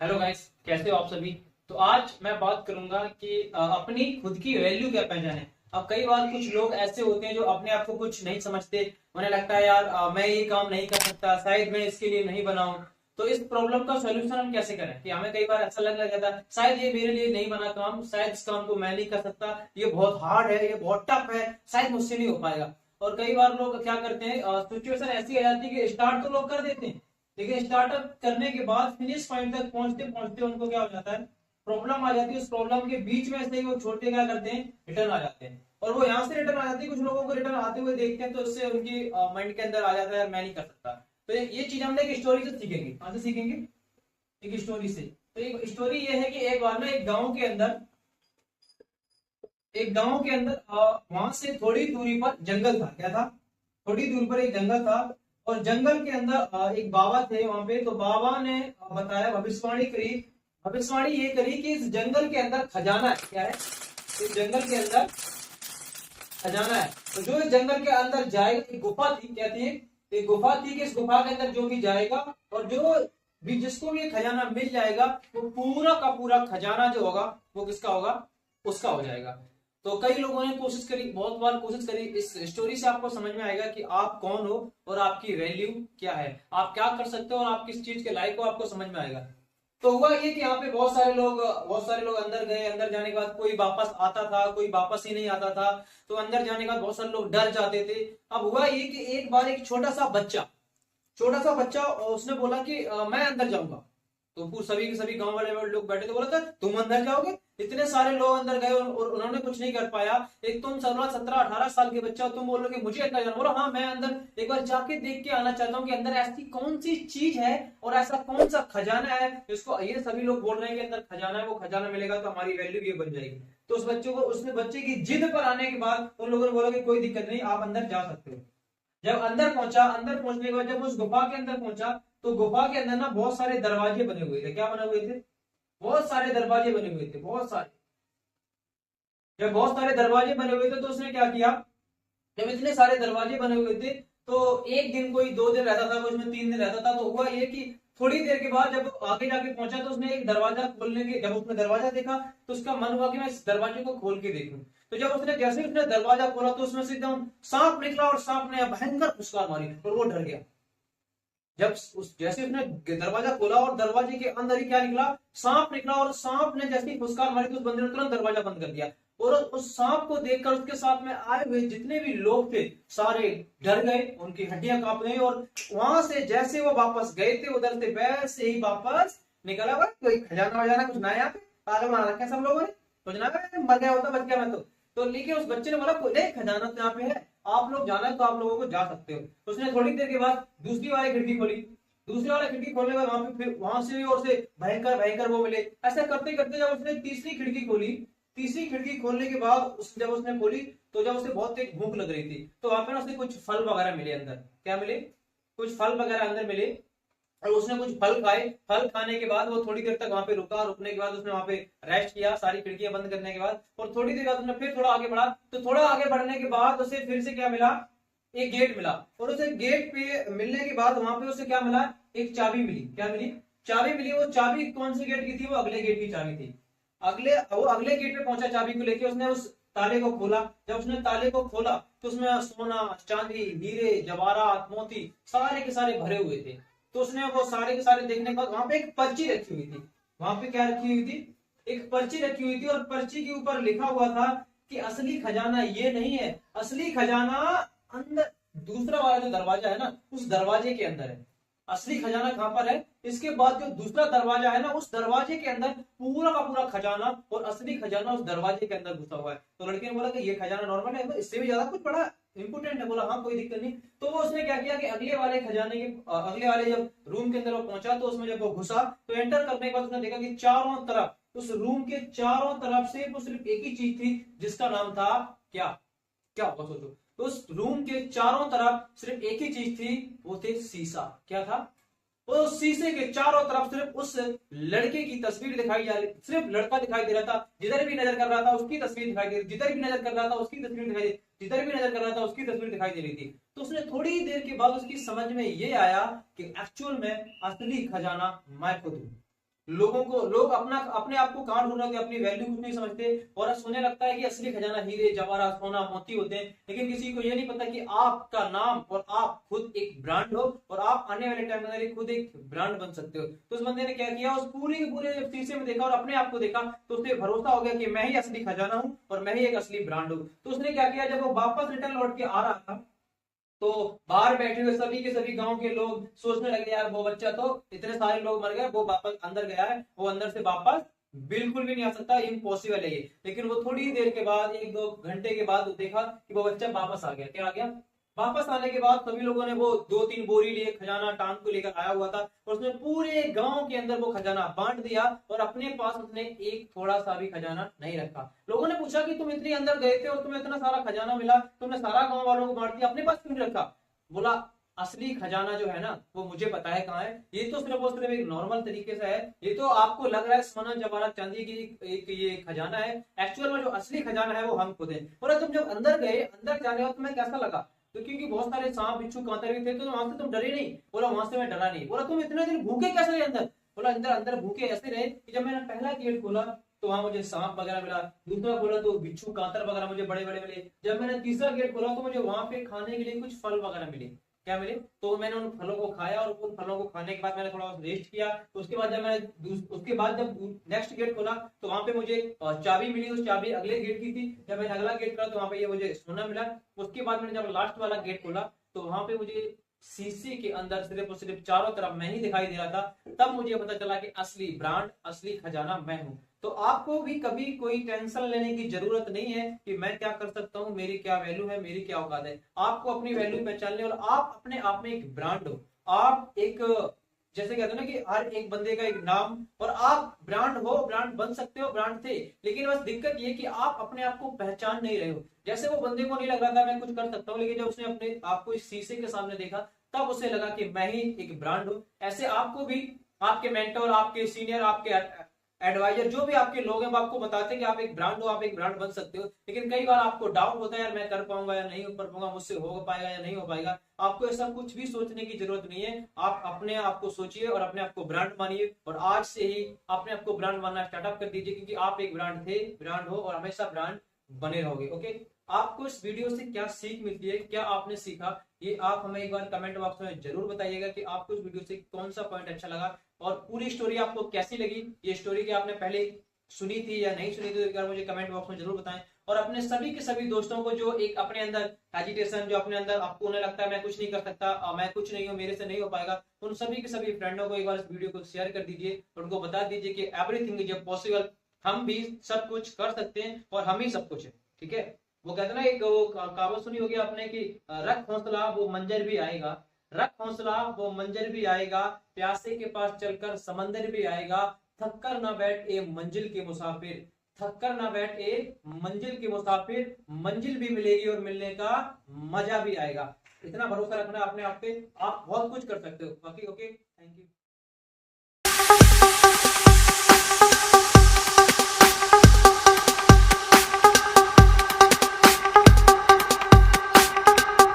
Hello guys, कैसे हो आप सभी। तो आज मैं बात करूंगा कि अपनी खुद की वैल्यू क्या पहचाने। अब कई बार कुछ लोग ऐसे होते हैं जो अपने आप को कुछ नहीं समझते। उन्हें लगता है यार मैं ये काम नहीं कर सकता, शायद मैं इसके लिए नहीं बना हूं। तो इस प्रॉब्लम का सॉल्यूशन हम कैसे करें कि हमें कई बार ऐसा लगने लग जाता है शायद ये मेरे लिए नहीं बना काम, शायद इस काम को मैं नहीं कर सकता, ये बहुत हार्ड है, ये बहुत टफ है, शायद मुझसे नहीं हो पाएगा। और कई बार लोग क्या करते हैं, सिचुएशन ऐसी आ जाती है कि स्टार्ट तो लोग कर देते हैं, लेकिन स्टार्टअप करने के बाद फिनिश पॉइंट तक पहुंचते पहुंचते उनको क्या हो जाता है, प्रॉब्लम आ जाती है। उस प्रॉब्लम के बीच में से ही वो छोड़ के क्या करते हैं, रिटर्न आ जाते हैं। और वो यहाँ से रिटर्न आ जाती है, कुछ लोगों को रिटर्न आते हुए देखते हैं तो उससे उनकी माइंड के अंदर आ जाता है यार मैं नहीं कर सकता। तो ये चीज हम एक स्टोरी से सीखेंगे। कहां से सीखेंगे? एक स्टोरी से। तो एक स्टोरी ये है कि एक बार ना एक गांव के अंदर वहां से थोड़ी दूरी पर जंगल था। क्या था? थोड़ी दूर पर एक जंगल था। और जंगल के अंदर एक बाबा थे वहां पे। तो बाबा ने बताया, भविष्यवाणी ये करी कि इस जंगल के अंदर खजाना है। क्या है? इस जंगल के अंदर खजाना है। तो जो इस जंगल के अंदर जाएगा, एक गुफा थी, क्या थी? एक गुफा थी कि इस गुफा के अंदर जो भी जाएगा और जो भी जिसको भी ये खजाना मिल जाएगा, वो पूरा का पूरा खजाना जो होगा वो किसका होगा? उसका हो जाएगा। तो कई लोगों ने कोशिश करी, बहुत बार कोशिश करी। इस स्टोरी से आपको समझ में आएगा कि आप कौन हो और आपकी वैल्यू क्या है, आप क्या कर सकते हो और आप किस चीज के लायक हो, आपको समझ में आएगा। तो हुआ ये कि यहाँ पे बहुत सारे लोग अंदर गए। अंदर जाने के बाद कोई वापस आता था, कोई वापस ही नहीं आता था। तो अंदर जाने के बाद बहुत सारे लोग डर जाते थे। अब हुआ ये कि एक बार एक छोटा सा बच्चा उसने बोला कि मैं अंदर जाऊंगा। तो पूरे सभी के सभी गांव वाले लोग बैठे थे, बोला था तुम अंदर जाओगे? इतने सारे लोग अंदर गए और उन्होंने कुछ नहीं कर पाया। एक तुम 16 17 18 साल के बच्चा, तुम बोलो कि मुझे अंदर जाना। बोला हाँ मैं अंदर एक बार जाके देख के आना चाहता हूँ कि अंदर ऐसी कौन सी चीज है और ऐसा कौन सा खजाना है जिसको ये सभी लोग बोल रहे हैं कि अंदर खजाना है, वो खजाना मिलेगा तो हमारी वैल्यू ये बन जाएगी। तो उसने बच्चे की जिद पर आने के बाद उन लोगों ने बोला कि कोई दिक्कत नहीं, आप अंदर जा सकते हो। जब अंदर पहुंचा, अंदर पहुंचने के बाद जब उस गुफा के अंदर पहुंचा, तो गुफा के अंदर ना बहुत सारे दरवाजे बने हुए थे। क्या बने हुए थे? बहुत सारे दरवाजे बने हुए थे, बहुत सारे। जब बहुत सारे दरवाजे बने हुए थे तो उसने क्या किया, जब इतने सारे दरवाजे बने हुए थे तो एक दिन कोई 2 दिन रहता था, कोई उसमें 3 दिन रहता था। तो हुआ ये कि थोड़ी देर के बाद जब आगे जाके पहुंचा तो उसने एक दरवाजा खोलने के, जब उसने दरवाजा देखा तो उसका मन हुआ कि मैं इस दरवाजे को खोल के देखूं। तो जब उसने जैसे ही उसने दरवाजा खोला तो उसमें से एकदम सांप निकला और सांप ने भयंकर फुसकार मारी और वो डर गया। जब जैसे उसने दरवाजा खोला और दरवाजे के अंदर ही क्या निकला, सांप निकला। और सांप ने जैसे ही फुसकार मारी तो उस बंदे ने तुरंत दरवाजा बंद कर दिया। और उस सांप को देखकर उसके साथ में आए हुए जितने भी लोग थे सारे डर गए, उनकी हड्डियां कांप गई। और वहां से जैसे वो वापस गए थे उधर से वैसे ही वापस निकला हुआ। कोई खजाना वजाना कुछ ना, यहाँ पे पागल बना रखा है सब लोगों ने। कुछ ना, मर गया होता, बच गया मैं तो लेकिन उस बच्चे ने बोला नहीं, खजाना तो यहाँ पे है, आप लोग जाना है तो आप लोगों को जा सकते हो। तो उसने थोड़ी देर के बाद दूसरी वाली खिड़की खोली। दूसरी वाली खिड़की खोलने के बाद वहां पे फिर वहां से भी और से भयंकर भयंकर वो मिले। ऐसा करते करते जब उसने तीसरी खिड़की खोली, तीसरी खिड़की खोलने के बाद जब उसने खोली तो जब उसे बहुत तेज भूख लग रही थी तो वहां पे ना उसे कुछ फल वगैरह मिले अंदर। क्या मिले? कुछ फल वगैरह अंदर मिले। और उसने कुछ फल खाए। फल खाने के बाद वो थोड़ी देर तक वहां पे रुका। रुकने के बाद उसने वहां पे रेस्ट किया सारी खिड़कियां बंद करने के बाद। और थोड़ी देर बाद उसने फिर थोड़ा आगे बढ़ा। तो थोड़ा आगे बढ़ने के बाद उसे फिर से क्या मिला, एक गेट मिला। और उसे गेट पे मिलने के बाद वहां पे उसे क्या मिला, एक चाबी मिली। क्या मिली? चाबी मिली। वो चाबी कौन से गेट की थी? वो अगले गेट की चाबी थी। वो अगले गेट पे पहुंचा चाबी को लेके। उसने उस ताले को खोला। जब उसने ताले को खोला तो उसमें सोना चांदी हीरे जवाहरात मोती सारे के सारे भरे हुए थे। तो उसने वो सारे के सारे देखने के बाद वहां पे एक पर्ची रखी हुई थी। वहां पे क्या रखी हुई थी? एक पर्ची रखी हुई थी। और पर्ची के ऊपर लिखा हुआ था कि असली खजाना ये नहीं है, असली खजाना अंदर दूसरा वाला जो दरवाजा है ना, उस दरवाजे के अंदर है। असली खजाना कहां पर है? इसके बाद जो दूसरा दरवाजा है ना, उस दरवाजे के अंदर पूरा का पूरा खजाना और असली खजाना उस दरवाजे के अंदर घुसा हुआ है। तो लड़के ने बोला कि ये खजाना नॉर्मल है, इससे भी ज्यादा कुछ बड़ा इंपोर्टेंट है। बोला हाँ कोई दिक्कत नहीं। तो वो उसने क्या किया कि अगले वाले खजाने के अगले वाले जब रूम के अंदर वो पहुंचा तो उसमें जब वो घुसा तो एंटर करने के बाद उसने देखा कि चारों तरफ, उस रूम के चारों तरफ से वो सिर्फ एक ही चीज थी जिसका नाम था क्या? क्या होगा सोचो। तो उस रूम के चारों तरफ सिर्फ एक ही चीज थी, वो थे शीशा। क्या था? उस शीशे के चारों तरफ सिर्फ उस लड़के की तस्वीर दिखाई जा रही, सिर्फ लड़का दिखाई दे रहा था। जिधर भी नजर कर रहा था उसकी तस्वीर दिखाई दे रही, जिधर भी नजर कर रहा था उसकी तस्वीर दिखाई दे, जिधर भी नजर कर रहा था उसकी तस्वीर दिखाई दे रही थी। तो उसने थोड़ी देर के बाद उसकी समझ में ये आया कि एक्चुअल में असली खजाना मैं खुद हूं। लोग अपने आप को कहां ढूंढ रहे हैं, अपनी वैल्यू कुछ नहीं समझते और सोने लगता है कि असली खजाना हीरे जवाहरात सोना मोती होते हैं, लेकिन किसी को ये नहीं पता कि आपका नाम और आप खुद एक ब्रांड हो और आप आने वाले टाइम में खुद एक ब्रांड बन सकते हो। तो उस बंदे ने क्या किया, उस पूरे के पूरे जब शीशे में देखा और अपने आप को देखा तो उसे भरोसा हो गया कि मैं ही असली खजाना हूं और मैं ही एक असली ब्रांड हूं। तो उसने क्या किया, जब वो वापस रिटर्न लौट के आ रहा था तो बाहर बैठे हुए सभी के सभी गांव के लोग सोचने लगे यार वो बच्चा तो इतने सारे लोग मर गए, वो वापस अंदर गया है, वो अंदर से वापस बिल्कुल भी नहीं आ सकता, इम्पॉसिबल है ये। लेकिन वो थोड़ी देर के बाद, 1-2 घंटे के बाद देखा कि वो बच्चा वापस आ गया। क्या आ गया? वापस आने के बाद सभी लोगों ने वो 2-3 बोरी लिए खजाना टांग को लेकर आया हुआ था और उसने पूरे गांव के अंदर वो खजाना बांट दिया और अपने पास उसने एक थोड़ा सा भी खजाना नहीं रखा। लोगों ने पूछा कि तुम इतनी अंदर गए थे और तुम्हें इतना सारा खजाना मिला, तुमने सारा गांव वालों को बांट दिया, अपने पास क्यों नहीं रखा? बोला असली खजाना जो है ना वो मुझे पता है कहाँ है, ये तो सिर्फ और सिर्फ एक नॉर्मल तरीके से है, ये तो आपको लग रहा है सोना जवाहरात चांदी की एक ये खजाना है, एक्चुअल में जो असली खजाना है वो हम खुद हैं। बोला तुम जब अंदर गए, अंदर जाने का तुम्हें कैसा लगा? तो क्योंकि बहुत सारे सांप बिच्छू कांटे भी थे तो वहां से तुम डरे नहीं? बोला वहां से मैं डरा नहीं। बोला तुम इतने दिन भूखे कैसे रहे अंदर? बोला अंदर अंदर भूखे ऐसे रहे कि जब मैंने पहला गेट खोला तो वहां मुझे सांप वगैरह मिला, दूसरा खोला तो बिच्छू कांतर वगैरह मुझे बड़े बड़े मिले, जब मैंने तीसरा गेट खोला तो मुझे वहां पे खाने के लिए कुछ फल वगैरह मिले। क्या मिले? तो मैंने उन फलों को खाया और उन फलों को खाने के बाद मैंने थोड़ा रेस्ट किया। तो उसके बाद जब नेक्स्ट गेट खोला तो वहां पे मुझे चाबी मिली, उस चाबी अगले गेट की थी। जब मैंने अगला गेट खोला तो वहां पे ये मुझे सोना मिला। उसके बाद मैंने जब लास्ट वाला गेट खोला तो वहां पे मुझे शीशे के अंदर सिर्फ और सिर्फ चारों तरफ मैं ही दिखाई दे रहा था। तब मुझे पता चला कि असली ब्रांड, असली खजाना मैं हूं। तो आपको भी कभी कोई टेंशन लेने की जरूरत नहीं है कि मैं क्या कर सकता हूं, मेरी क्या वैल्यू है, मेरी क्या औकात है। आपको अपनी वैल्यू पहचानने और आप अपने आप में एक ब्रांड हो। आप एक, जैसे कहते हैं ना कि हर एक बंदे का एक नाम, और आप ब्रांड हो, ब्रांड बन सकते हो, ब्रांड थे। लेकिन बस दिक्कत ये कि आप अपने आप को पहचान नहीं रहे हो। जैसे वो बंदे को नहीं लग रहा था मैं कुछ कर सकता हूँ, लेकिन जब उसने अपने आप को इस शीशे के सामने देखा तब उसे लगा कि मैं ही एक ब्रांड हूँ। ऐसे आपको भी आपके मेंटर, आपके सीनियर, आपके एडवाइजर, जो भी आपके लोग हैं वो आपको बताते हैं कि आप एक ब्रांड हो, आप एक ब्रांड बन सकते हो। लेकिन कई बार आपको डाउट होता है यार मैं कर पाऊंगा या नहीं कर पाऊंगा, मुझसे हो पाएगा या नहीं हो पाएगा। आपको ऐसा कुछ भी सोचने की जरूरत नहीं है। आप अपने आप को सोचिए और अपने आप को ब्रांड मानिए और आज से ही अपने आप को ब्रांड मानना स्टार्टअप कर दीजिए, क्योंकि आप एक ब्रांड थे, ब्रांड हो और हमेशा ब्रांड बने रहोगे। ओके, आपको इस वीडियो से क्या सीख मिलती है, क्या आपने सीखा, ये आप हमें एक बार कमेंट बॉक्स में जरूर बताइएगा कि आपको इस वीडियो से कौन सा पॉइंट अच्छा लगा और पूरी स्टोरी आपको कैसी लगी। ये स्टोरी की आपने पहले सुनी थी या नहीं सुनी थी, एक बार मुझे कमेंट बॉक्स में जरूर बताएं। और अपने सभी के सभी दोस्तों को जो एक अपने अंदर एजिटेशन, जो अपने अंदर आपको उन्हें लगता है मैं कुछ नहीं कर सकता, मैं कुछ नहीं हूँ, मेरे से नहीं हो पाएगा, उन सभी के सभी फ्रेंडों को एक बार इस वीडियो को शेयर कर दीजिए और उनको बता दीजिए कि एवरीथिंग इज पॉसिबल, हम भी सब कुछ कर सकते हैं और हम ही सब कुछ है। ठीक है, वो कहते ना, एक वो कहावत सुनी होगी आपने कि रख हौसला वो मंजर भी आएगा, रख हौसला वो मंजर भी आएगा, प्यासे के पास चलकर समंदर भी आएगा, थक कर ना बैठ ए मंजिल के मुसाफिर, थक कर ना बैठ ए मंजिल के मुसाफिर, मंजिल भी मिलेगी और मिलने का मजा भी आएगा। इतना भरोसा रखना अपने आप पे, आप बहुत कुछ कर सकते हो। Okay okay, thank you.